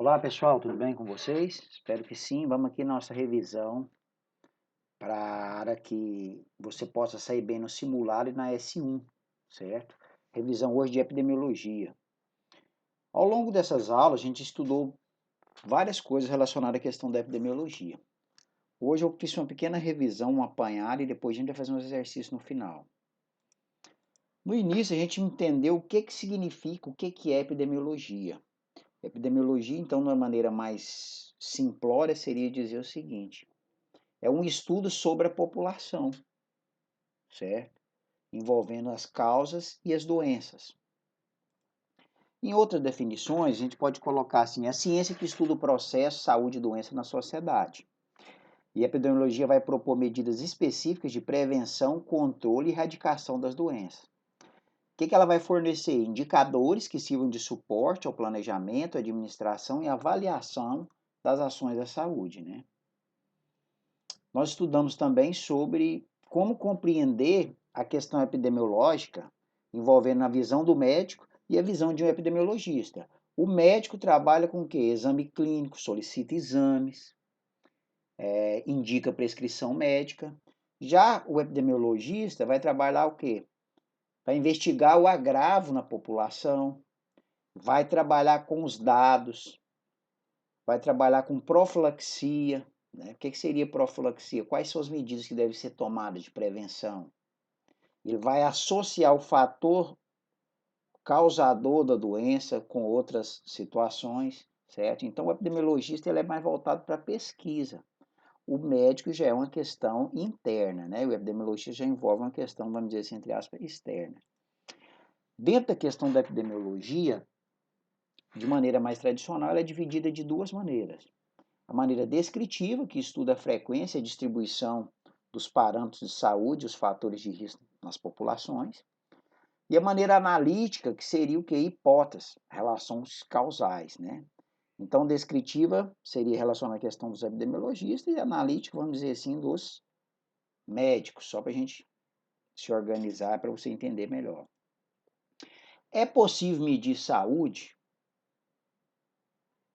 Olá pessoal, tudo bem com vocês? Espero que sim. Vamos aqui na nossa revisão para que você possa sair bem no simulado e na S1, certo? Revisão hoje de epidemiologia. Ao longo dessas aulas, a gente estudou várias coisas relacionadas à questão da epidemiologia. Hoje eu fiz uma pequena revisão, um apanhado, e depois a gente vai fazer um exercício no final. No início, a gente entendeu o que significa, o que é epidemiologia. Epidemiologia, então, de uma maneira mais simplória, seria dizer o seguinte: é um estudo sobre a população, certo? Envolvendo as causas e as doenças. Em outras definições, a gente pode colocar assim: a ciência que estuda o processo, saúde e doença na sociedade. E a epidemiologia vai propor medidas específicas de prevenção, controle e erradicação das doenças. O que ela vai fornecer? Indicadores que sirvam de suporte ao planejamento, administração e avaliação das ações da saúde, né? Nós estudamos também sobre como compreender a questão epidemiológica, envolvendo a visão do médico e a visão de um epidemiologista. O médico trabalha com o quê? Exame clínico, solicita exames, indica prescrição médica. Já o epidemiologista vai trabalhar o quê? Vai investigar o agravo na população, vai trabalhar com os dados, vai trabalhar com profilaxia, né? O que seria profilaxia? Quais são as medidas que devem ser tomadas de prevenção? Ele vai associar o fator causador da doença com outras situações, certo? Então, o epidemiologista ele é mais voltado para a pesquisa. O médico já é uma questão interna, né? O epidemiologista já envolve uma questão, vamos dizer assim, entre aspas, externa. Dentro da questão da epidemiologia, de maneira mais tradicional, ela é dividida de duas maneiras. A maneira descritiva, que estuda a frequência e distribuição dos parâmetros de saúde, os fatores de risco nas populações. E a maneira analítica, que seria o que? Hipóteses, relações causais, né? Então, descritiva seria relacionada à questão dos epidemiologistas e analítica, vamos dizer assim, dos médicos, só para a gente se organizar para você entender melhor. É possível medir saúde?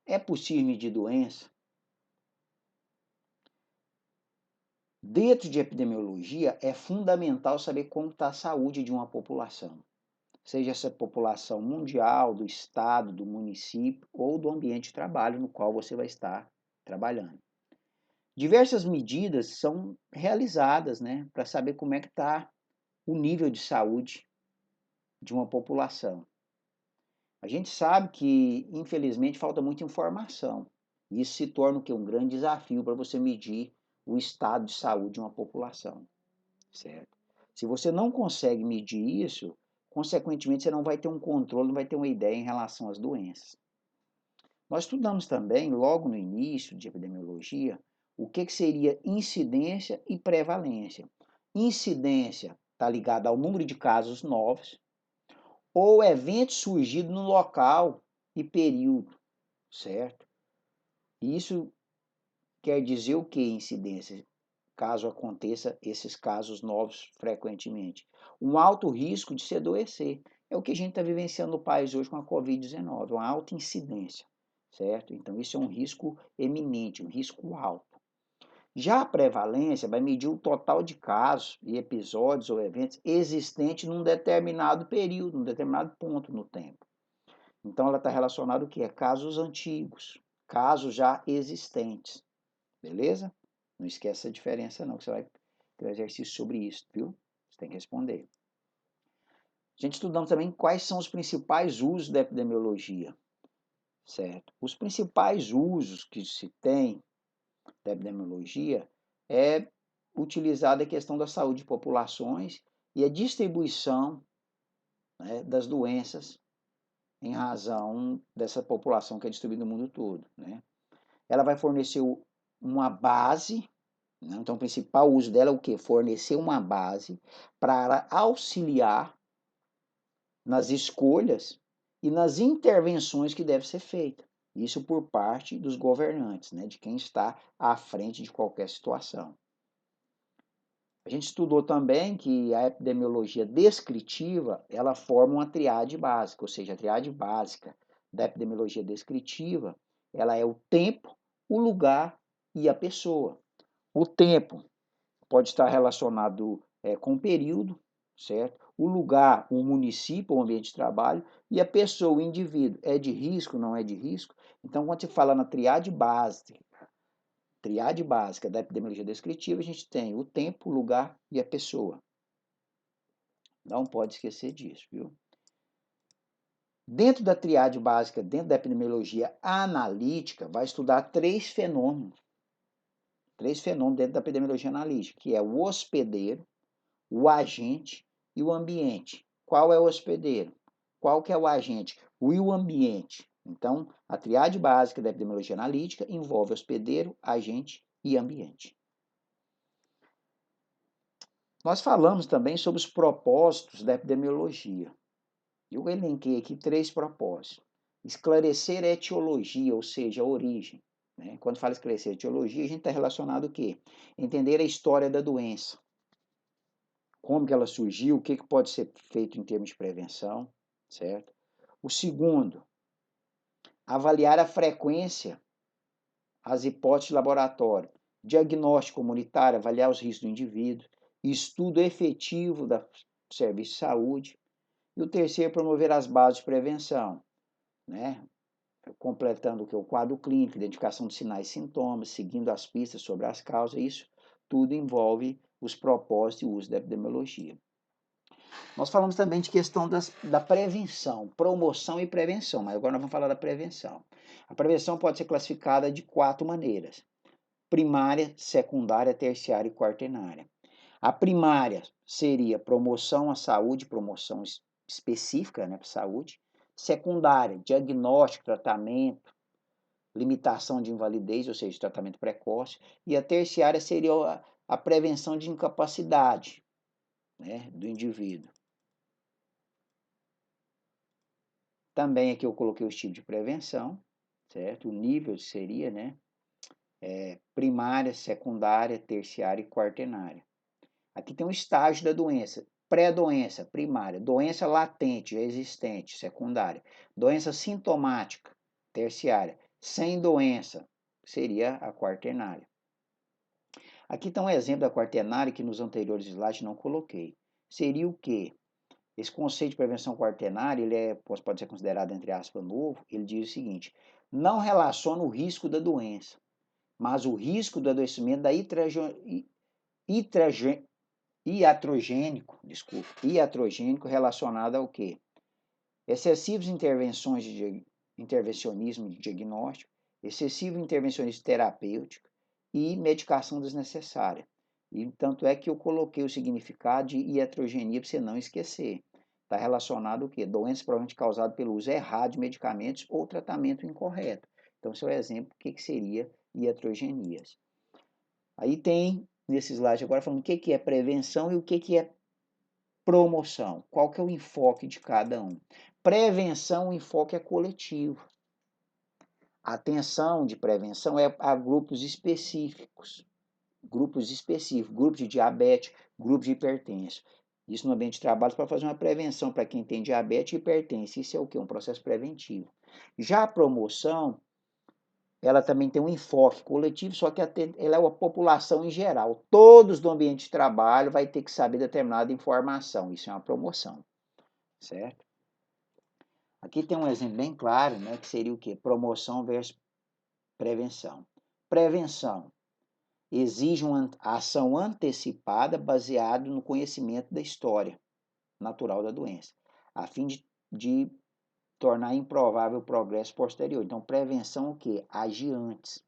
É possível medir doença? Dentro de epidemiologia, é fundamental saber como está a saúde de uma população, seja essa população mundial, do estado, do município ou do ambiente de trabalho no qual você vai estar trabalhando. Diversas medidas são realizadas, né, para saber como é que está o nível de saúde de uma população. A gente sabe que, infelizmente, falta muita informação. E isso se torna o quê? Um grande desafio para você medir o estado de saúde de uma população, certo? Se você não consegue medir isso, consequentemente você não vai ter um controle, não vai ter uma ideia em relação às doenças. Nós estudamos também, logo no início de epidemiologia, o que seria incidência e prevalência. Incidência está ligada ao número de casos novos ou eventos surgidos no local e período, certo? Isso quer dizer o que incidência? Caso aconteça esses casos novos frequentemente. Um alto risco de se adoecer. É o que a gente está vivenciando no país hoje com a Covid-19, uma alta incidência, certo? Então, isso é um risco eminente, um risco alto. Já a prevalência vai medir o total de casos e episódios ou eventos existentes num determinado período, num determinado ponto no tempo. Então, ela está relacionada o que? A casos antigos, casos já existentes, beleza? Não esquece a diferença não, que você vai ter um exercício sobre isso, viu? Você tem que responder. A gente estudando também quais são os principais usos da epidemiologia, certo? Os principais usos que se tem da epidemiologia é utilizar a questão da saúde de populações e a distribuição, né, das doenças em razão dessa população que é distribuída no mundo todo, né? Ela vai fornecer uma base. Então, o principal uso dela é o quê? Fornecer uma base para auxiliar nas escolhas e nas intervenções que devem ser feitas. Isso por parte dos governantes, né? De quem está à frente de qualquer situação. A gente estudou também que a epidemiologia descritiva, ela forma uma triade básica, ou seja, a triade básica da epidemiologia descritiva ela é o tempo, o lugar e a pessoa. O tempo pode estar relacionado com o período, certo? O lugar, o município, o ambiente de trabalho, e a pessoa, o indivíduo, é de risco, não é de risco? Então, quando se fala na triade básica da epidemiologia descritiva, a gente tem o tempo, o lugar e a pessoa. Não pode esquecer disso, viu? Dentro da triade básica, dentro da epidemiologia analítica, vai estudar três fenômenos dentro da epidemiologia analítica, que é o hospedeiro, o agente e o ambiente. Qual é o hospedeiro? Qual que é o agente? O ambiente. Então, a triade básica da epidemiologia analítica envolve hospedeiro, agente e ambiente. Nós falamos também sobre os propósitos da epidemiologia. Eu elenquei aqui 3 propósitos. Esclarecer a etiologia, ou seja, a origem. Né? Quando fala esclarecer a etiologia, a gente está relacionado o quê? Entender a história da doença. Como que ela surgiu, o que pode ser feito em termos de prevenção, certo? O segundo, avaliar a frequência, as hipóteses de laboratório. Diagnóstico comunitário, avaliar os riscos do indivíduo. Estudo efetivo do serviço de saúde. E o terceiro, promover as bases de prevenção, né? Completando o quadro clínico, identificação de sinais e sintomas, seguindo as pistas sobre as causas, isso tudo envolve os propósitos e o uso da epidemiologia. Nós falamos também de questão da prevenção, promoção e prevenção, mas agora nós vamos falar da prevenção. A prevenção pode ser classificada de 4 maneiras: primária, secundária, terciária e quaternária. A primária seria promoção à saúde, promoção específica, né, para a saúde. Secundária, diagnóstico, tratamento, limitação de invalidez, ou seja, tratamento precoce. E a terciária seria a prevenção de incapacidade, né, do indivíduo. Também aqui eu coloquei os tipos de prevenção, certo? O nível seria, né, primária, secundária, terciária e quaternária. Aqui tem um estágio da doença. Pré-doença, primária. Doença latente, já existente, secundária. Doença sintomática, terciária. Sem doença, seria a quaternária. Aqui está um exemplo da quaternária que nos anteriores slides não coloquei. Seria o quê? Esse conceito de prevenção quaternária, ele pode ser considerado, entre aspas, novo. Ele diz o seguinte: não relaciona o risco da doença, mas o risco do adoecimento da iatrogênico relacionado ao quê? Excessivas intervencionismo de diagnóstico, excessivo intervencionismo terapêutico e medicação desnecessária. E tanto é que eu coloquei o significado de iatrogenia para você não esquecer. Está relacionado ao quê? Doenças provavelmente causadas pelo uso errado de medicamentos ou tratamento incorreto. Então, esse é o exemplo do que seria iatrogenias. Aí tem, nesse slide agora, falando o que é prevenção e o que é promoção. Qual que é o enfoque de cada um? Prevenção, o enfoque é coletivo. A atenção de prevenção é a grupos específicos. Grupos de diabetes, grupos de hipertenso. Isso no ambiente de trabalho para fazer uma prevenção para quem tem diabetes e hipertensão. Isso é o quê? Um processo preventivo. Já a promoção, ela também tem um enfoque coletivo, só que ela é uma população em geral. Todos do ambiente de trabalho vai ter que saber determinada informação. Isso é uma promoção, certo? Aqui tem um exemplo bem claro, né, que seria o quê? Promoção versus prevenção. Prevenção exige uma ação antecipada baseada no conhecimento da história natural da doença, a fim de tornar improvável o progresso posterior. Então, prevenção o quê? Agir antes.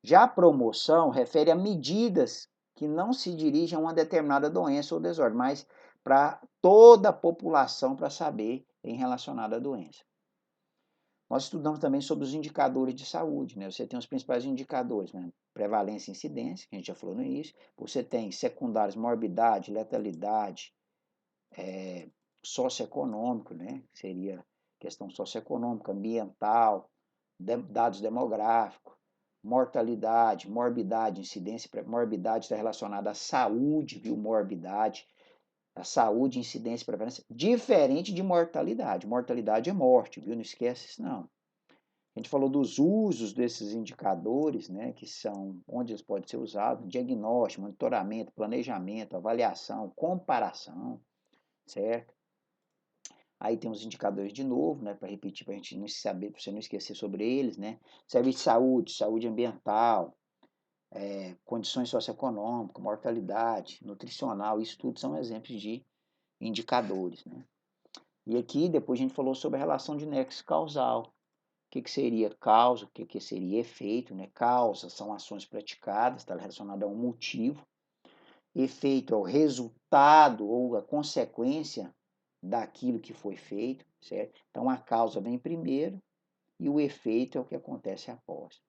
Já a promoção refere a medidas que não se dirigem a uma determinada doença ou desordem, mas para toda a população para saber em relacionado à doença. Nós estudamos também sobre os indicadores de saúde, né? Você tem os principais indicadores, né? Prevalência e incidência, que a gente já falou no início. Você tem secundários, morbidade, letalidade, socioeconômico, né? Seria questão socioeconômica, ambiental, dados demográficos, mortalidade, morbidade, incidência, morbidade está relacionada à saúde, viu? Morbidade, a saúde, incidência e prevalência, diferente de mortalidade. Mortalidade é morte, viu? Não esquece isso, não. A gente falou dos usos desses indicadores, né, que são onde eles podem ser usados: diagnóstico, monitoramento, planejamento, avaliação, comparação, certo? Aí tem os indicadores de novo, né, para repetir, para a gente não saber, para você não esquecer sobre eles, né? Serviço de saúde, saúde ambiental, condições socioeconômicas, mortalidade, nutricional, isso tudo são exemplos de indicadores, né? E aqui depois a gente falou sobre a relação de nexo causal. O que seria causa, o que seria efeito, né? Causa são ações praticadas, está relacionado a um motivo. Efeito é o resultado ou a consequência daquilo que foi feito, certo? Então a causa vem primeiro e o efeito é o que acontece após.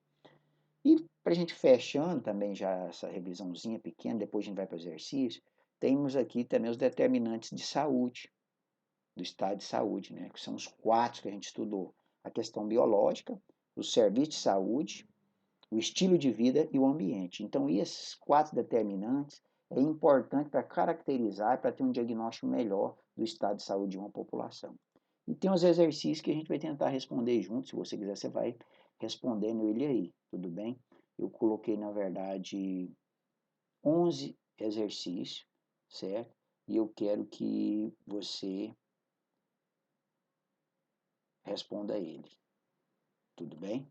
E para a gente fechando também já essa revisãozinha pequena, depois a gente vai para o exercício, temos aqui também os determinantes de saúde, do estado de saúde, né? Que são os 4 que a gente estudou: a questão biológica, o serviço de saúde, o estilo de vida e o ambiente. Então, esses 4 determinantes é importante para caracterizar, para ter um diagnóstico melhor do estado de saúde de uma população. E tem os exercícios que a gente vai tentar responder junto. Se você quiser, você vai respondendo ele aí, tudo bem? Eu coloquei, na verdade, 11 exercícios, certo? E eu quero que você responda a ele. Tudo bem?